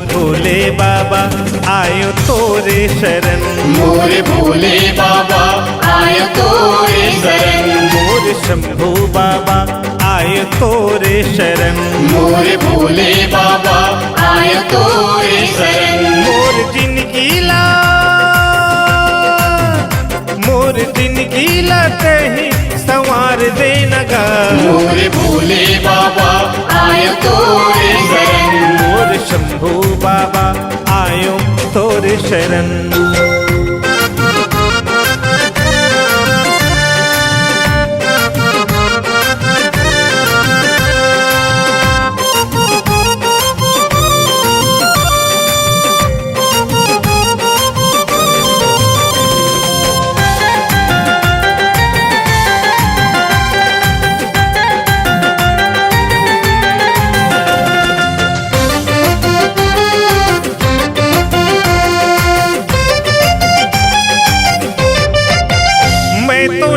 भोले बाबा आयो तोरे शरण। मोरे भोले बाबा आयो तोरे शरण। मोर शंभू बाबा आयो तोरे शरण। मोरे भोले बाबा आयो तोरे शरण। मोर जिंदगी ला कहीं संवार दे नगा। मोरे भोले बाबा आयो तोरे शरण। मोर शंभू बाबा आयो तोरे शरण।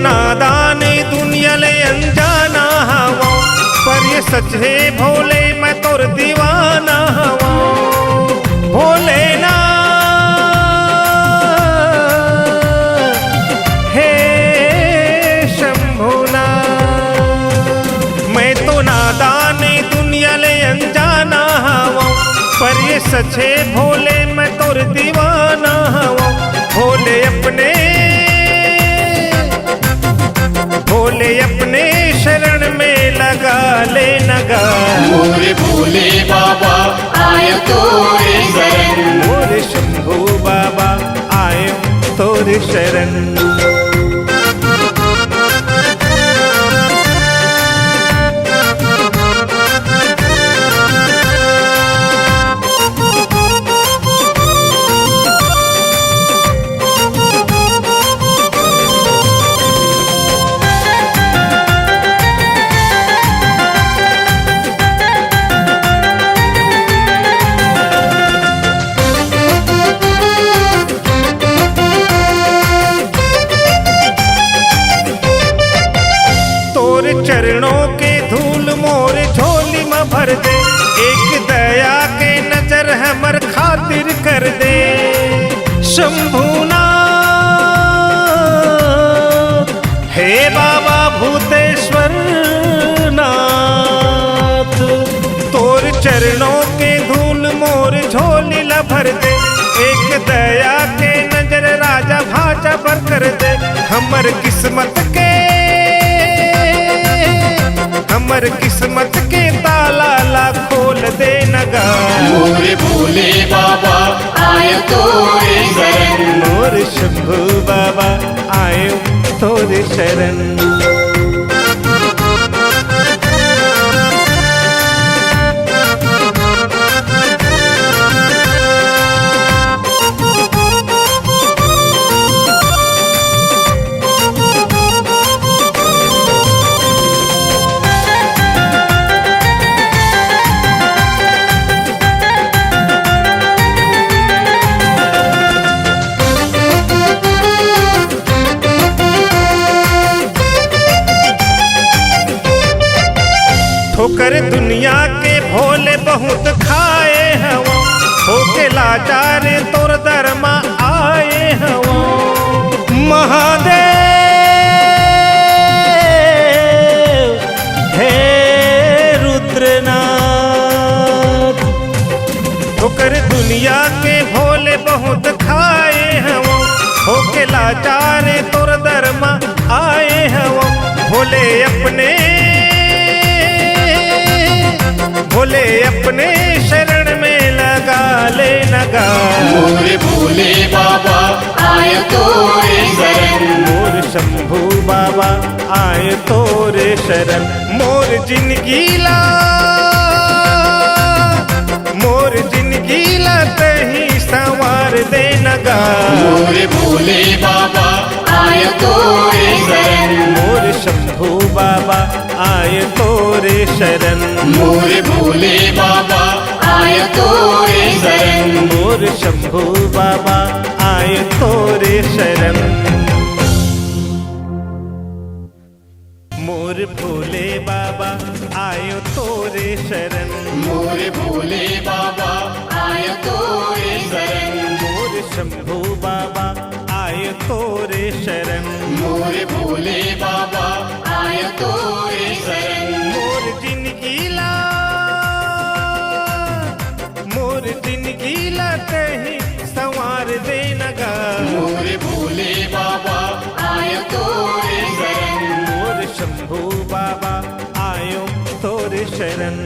नादान दुनिया ले अनजाना हवा, पर ये सच है भोले मैं तोर दीवाना हवा। भोले ना हे शंभुना, मैं तो नादान दुनिया ले अनजाना हवा, पर ये सच है भोले मैं तोर दीवाना हवा। भोले अपने शरण में लगा ले नगा। मोरे भोले बाबा आयो तोरे शरण। मोरे शंभू बाबा आयो तोरे शरण। चरणों के धूल मोर झोली में भर दे, एक दया के नजर हमर खातिर कर दे। शंभुनाथ हे बाबा भूतेश्वर नाथ, तोर चरणों के धूल मोर झोली ला भर दे, एक दया के नजर राजा भाजा पर कर दे। हमर किस्मत के ताला ला खोल दे नगा। मोरे भोले बाबा आयो तोरे शरण। मोर शंभू बाबा आयो तोरे शरण। ठोकर दुनिया के भोले बहुत खाए हवा, होके लाचार तोर दरमा आए हवा। महादेव हे रुद्रनाथ, ठोकर दुनिया के भोले बहुत खाए हवा, होके लाचार तोर दरमा आए हवा। भोले अपने शरण में लगा ले नगा। मोरे भोले बाबा आयो तोरे शरण। मोर शंभू बाबा आयो तोरे शरण। मोर जिंदगी ला कहीं संवार दे नगा। मोरे भोले बाबा आयो तोरे शरण। मोर शंभू बाबा आयो तोरे शरण। मोरे भोले बाबा आयो तोरे शरण। मोर शंभू बाबा आयो तोरे शरण। मोर भोले बाबा आयो तोरे शरण। मोरे भोले बाबा आयो तोरे शरण मोर शंभू बाबा आय तोरे शरण मोरे भोले बाबा आय तोरे शरण मोर जिंदगी ला कहीं संवार दे नगा मोरे भोले बाबा आय तोरे शरण मोर शंभू बाबा आयो तोरे शरण